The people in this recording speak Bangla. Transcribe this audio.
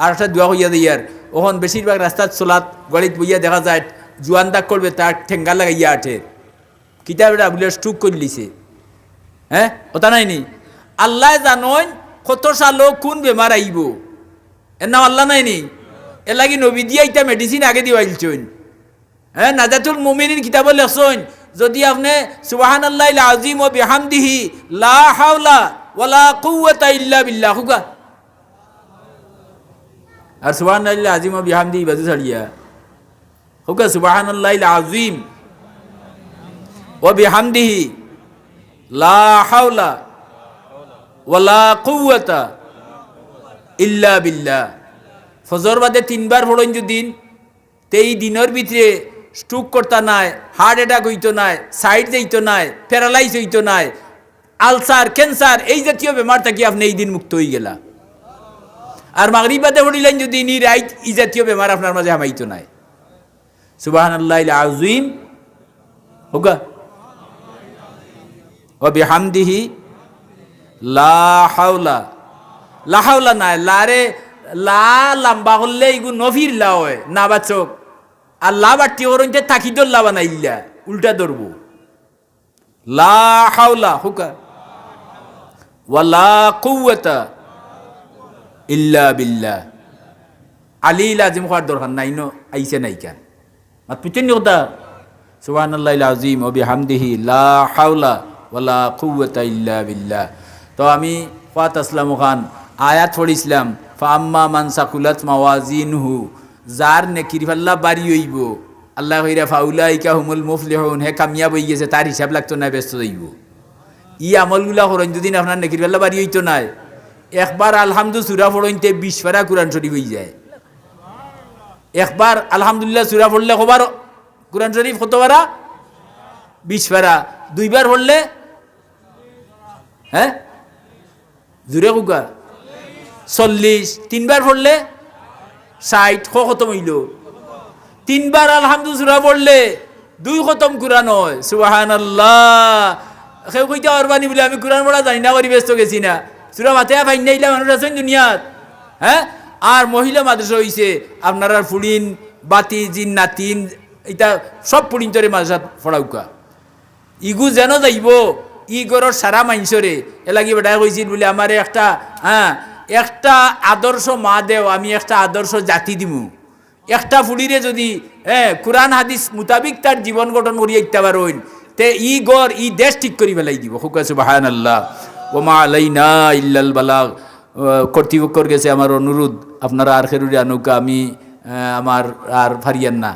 আর একটা দোয়া হইয়া দিয়ার ওখন বেশিরভাগ রাস্তার চলাত গলিত বইয়া দেখা যায় জোয়ান দাগ করবে তার ঠেঙ্গা লাগাইয়া আঠে কিতাব এটা বলে স্টুক করে লিছে হ্যাঁ ওটা নাইনি আল্লাহ জানন কত সালো কোন বেমার আইব এর নাম আল্লাহ নাইনি এ লাগি নবী দিয়া ইটা মেডিসিন আগে দিবাইলছেন হ্যাঁ নাজাতুল মুমিনিন কিতাব লেখছেন যদি আপনি সুবহানাল্লাহিল আযীম ওয়া বিহামদিহি লা হাওলা ওয়ালা কুওয়াতা ইল্লা বিল্লাহ হুকা আর সুবহানাল্লাহিল আযীম ওয়া বিহামদিহি বাজু ছাড়িয়া হুকা সুবহানাল্লাহিল আযীম ওয়া বিহামদিহি লা হাওলা ওয়ালা কুওয়াতা ইল্লা বিল্লাহ ফজর বাদে 3 বার পড়ন যদি তেই দিনের ভিতরে স্ট্রোক করতা নাই হার্ট অ্যাটাক হইতো নাই সাইড যাইতো নাই প্যারালাইজ হইতো নাই আলসার ক্যান্সার এই জাতীয় বেমার থাকি আপনি এই দিন মুক্ত হয়ে গেলা আর মাগরিব বাদে পড়িলেন যদি নি রাইট এই জাতীয় বেমার আপনার মাঝে হামাইতো নাই সুবহানাল্লাহিল আযীম হোগা ওয়া বিহামদিহি লা হাওলা নাই লারে লা লম্বা করলে এগু নফির লা হয় না বাচক আর লা বাটি করতে থাকি দর লা বানাইলা উল্টা ধরব লা হাওলা হুকা ওয়ালা কুওয়াতা ইল্লা বিল্লাহ আলী লাজিম হওয়ার দরকার নাই নো আইছে নাই কেন মাত পিতেন কথা সুবহানাল্লাহিল আযীম ওয়া বিহামদিহি লা হাওলা ওয়ালা কুওয়াতা ইল্লা বিল্লাহ। তো আমি ফাত আসলাম খান আয়াত পড়িছিলাম ফাম্মা মান সাকুলাত মাওয়াজিনহু যার নেকির পাল্লা বাড়ি হইব আল্লাহ কইরা ফাউলাইকা হুমুল মুফলিহুন হে কামিয়াব হই গেছে তার হিসাব লাগতো না ব্যস্ত হইব ই আমলগুলা করেন যদি আপনার নেকির পাল্লা বাড়ি হইতো না একবার আলহামদু সূরা পড়তে 20 পারা কোরআন শরীফ হই যায় একবার আলহামদুলিল্লাহ সূরা পড়লে কবার কোরআন শরীফ কত পারা 20 পারা দুইবার পড়লে হ্যাঁ জুরে কুকা 40 তিনবার পড়লে 60 খতম হইল তিনবার আলহামদুলিল্লাহ পড়লে 2 খতম কোরআন হয় সুবহানাল্লাহ কেউ কইতে পারবানি বলে আমি কোরআন পড়া জানি না করি ব্যস্ত গেছি না সূরা ফাতিহা ফাইন নাইলা মানুষ আছেন দুনিয়াত হ্যাঁ আর মহিলা মাদ্রাসা হইছে আপনারা ফুড়িন বাতি জিন নাতিন এটা সব ফুড়িন তরে মাদ্রাসা পড়াউকা ইগু যেন যাইব ই গরর সারা মাইনসরে এলাকি বেটায় কইছিল বলে আমার একটা আদর্শ মা দেও আমি একটা আদর্শ জাতি দিমু একটা ফুড়িরে যদি কোরআন হাদিস মোতাবিক তার জীবন গঠন করিয়া ইত্যা পারেন তে ই গড় ই দেশ ঠিক করি ফেলাই দিব হুকা সুবহানাল্লাহ ওয়া মা আলাইনা ইল্লাল বালাগ। কর্তৃপক্ষর গেছে আমার অনুরোধ আপনারা আর খেরুরি আনুকা আমি আমার আর ফারিয়ান না।